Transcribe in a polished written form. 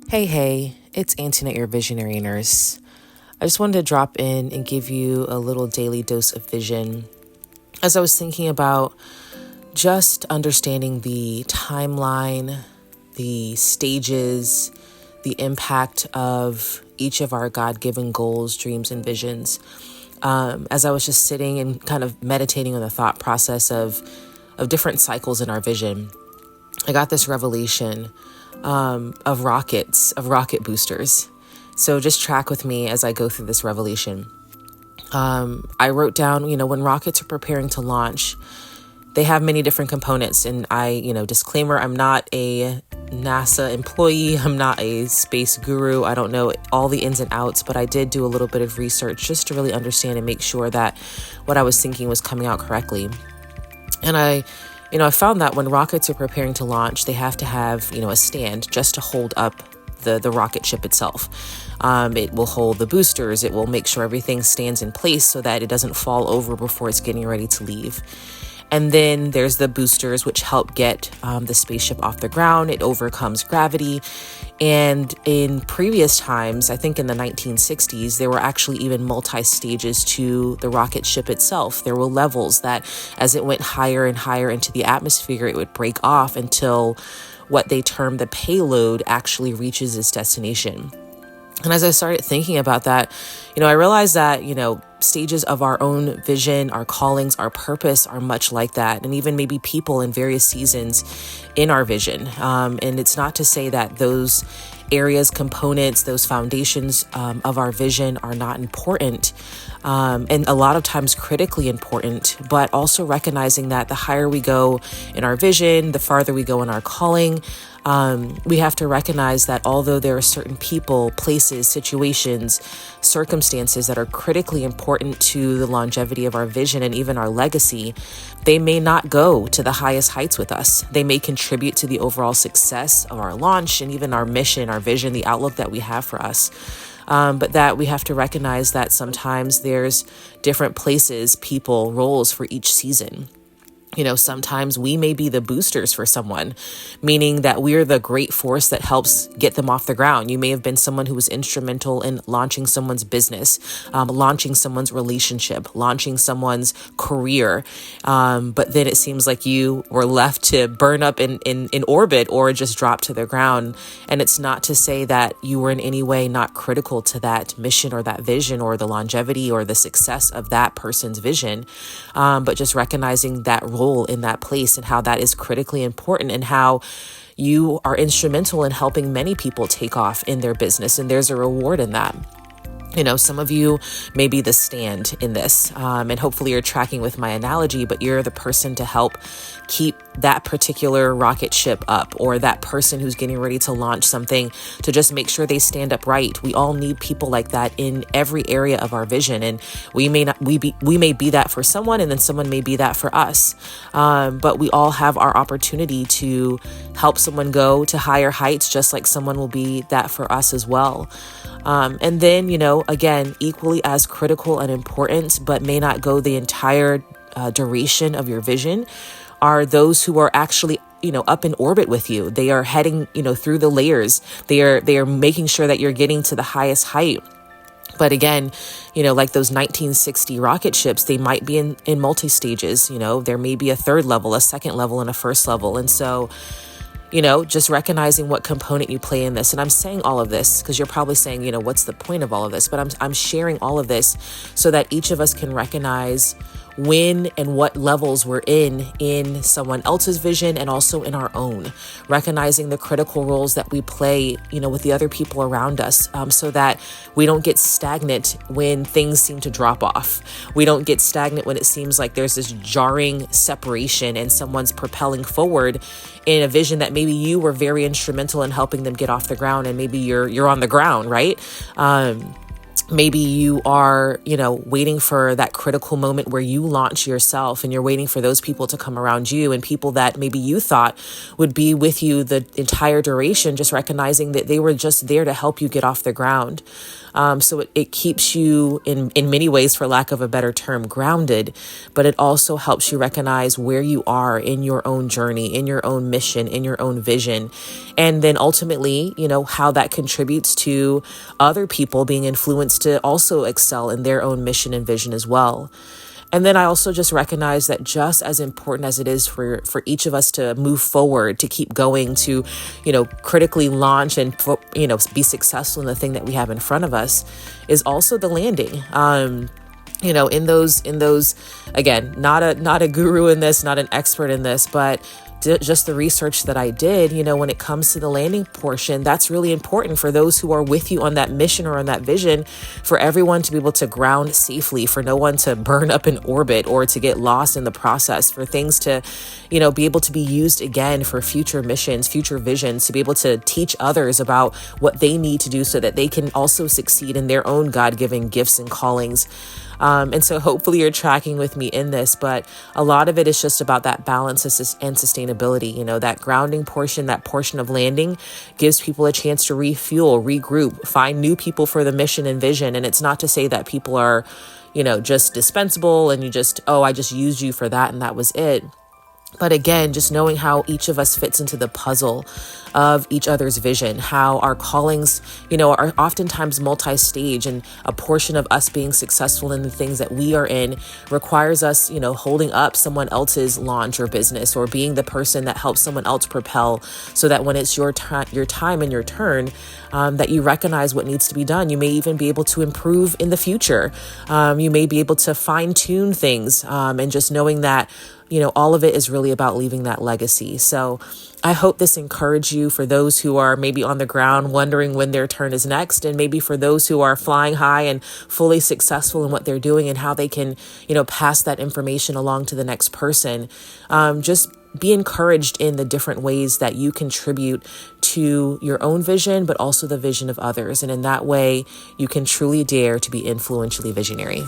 Hey, it's Antonette, your visionary nurse. I just wanted to drop in and give you a little daily dose of vision. As I was thinking about just understanding the timeline, the stages, the impact of each of our God-given goals, dreams, and visions. As I was just sitting and kind of meditating on the thought process of different cycles in our vision, I got this revelation of rocket boosters. So just track with me as I go through this revelation. I wrote down, when rockets are preparing to launch, they have many different components. And disclaimer, I'm not a NASA employee. I'm not a space guru. I don't know all the ins and outs, but I did do a little bit of research just to really understand and make sure that what I was thinking was coming out correctly. And I found that when rockets are preparing to launch, they have to have, a stand just to hold up the rocket ship itself. It will hold the boosters. It will make sure everything stands in place so that it doesn't fall over before it's getting ready to leave. And then there's the boosters, which help get the spaceship off the ground. It overcomes gravity. And in previous times, I think in the 1960s, there were actually even multi-stages to the rocket ship itself. There were levels that as it went higher and higher into the atmosphere, it would break off until what they term the payload actually reaches its destination. And as I started thinking about that, I realized that, stages of our own vision, our callings, our purpose are much like that. And even maybe people in various seasons in our vision. And it's not to say that those areas, components, those foundations of our vision are not important. And a lot of times critically important, but also recognizing that the higher we go in our vision, the farther we go in our calling, we have to recognize that although there are certain people, places, situations, circumstances that are critically important to the longevity of our vision and even our legacy, they may not go to the highest heights with us. They may contribute to the overall success of our launch and even our mission, our vision, the outlook that we have for us. But that we have to recognize that sometimes there's different places, people, roles for each season. Sometimes we may be the boosters for someone, meaning that we're the great force that helps get them off the ground. You may have been someone who was instrumental in launching someone's business, launching someone's relationship, launching someone's career. But then it seems like you were left to burn up in orbit or just drop to the ground. And it's not to say that you were in any way not critical to that mission or that vision or the longevity or the success of that person's vision, but just recognizing that role in that place and how that is critically important and how you are instrumental in helping many people take off in their business. And there's a reward in that. Some of you may be the stand in this, and hopefully you're tracking with my analogy, but you're the person to help keep that particular rocket ship up, or that person who's getting ready to launch something to just make sure they stand up right. We all need people like that in every area of our vision. And we may be that for someone, and then someone may be that for us. But we all have our opportunity to help someone go to higher heights, just like someone will be that for us as well. And then, again, equally as critical and important, but may not go the entire duration of your vision, are those who are actually, up in orbit with you. They are heading, through the layers. They are making sure that you're getting to the highest height. But again, like those 1960 rocket ships, they might be in multi-stages. There may be a third level, a second level, and a first level. And so, just recognizing what component you play in this. And I'm saying all of this because you're probably saying, what's the point of all of this? But I'm sharing all of this so that each of us can recognize when and what levels we're in someone else's vision and also in our own, recognizing the critical roles that we play, with the other people around us, so that we don't get stagnant when things seem to drop off. We don't get stagnant when it seems like there's this jarring separation and someone's propelling forward in a vision that maybe you were very instrumental in helping them get off the ground, and maybe you're on the ground, right? Maybe you are, waiting for that critical moment where you launch yourself, and you're waiting for those people to come around you, and people that maybe you thought would be with you the entire duration, just recognizing that they were just there to help you get off the ground. So it keeps you in many ways, for lack of a better term, grounded, but it also helps you recognize where you are in your own journey, in your own mission, in your own vision. And then ultimately, how that contributes to other people being influenced to also excel in their own mission and vision as well. And then I also just recognize that just as important as it is for each of us to move forward, to keep going, to, critically launch and, be successful in the thing that we have in front of us, is also the landing. In those, again, not a guru in this, not an expert in this, but just the research that I did, when it comes to the landing portion, that's really important for those who are with you on that mission or on that vision, for everyone to be able to ground safely, for no one to burn up in orbit or to get lost in the process, for things to, be able to be used again for future missions, future visions, to be able to teach others about what they need to do so that they can also succeed in their own God-given gifts and callings. And so hopefully you're tracking with me in this, but a lot of it is just about that balance and sustainability. That grounding portion, that portion of landing, gives people a chance to refuel, regroup, find new people for the mission and vision. And it's not to say that people are, just dispensable and I just used you for that and that was it. But again, just knowing how each of us fits into the puzzle of each other's vision, how our callings, are oftentimes multi-stage, and a portion of us being successful in the things that we are in requires us, holding up someone else's launch or business, or being the person that helps someone else propel, so that when it's your time and your turn, that you recognize what needs to be done. You may even be able to improve in the future. You may be able to fine tune things, and just knowing that, all of it is really about leaving that legacy. So I hope this encouraged you, for those who are maybe on the ground wondering when their turn is next, and maybe for those who are flying high and fully successful in what they're doing, and how they can, pass that information along to the next person. Just be encouraged in the different ways that you contribute to your own vision, but also the vision of others. And in that way, you can truly dare to be influentially visionary.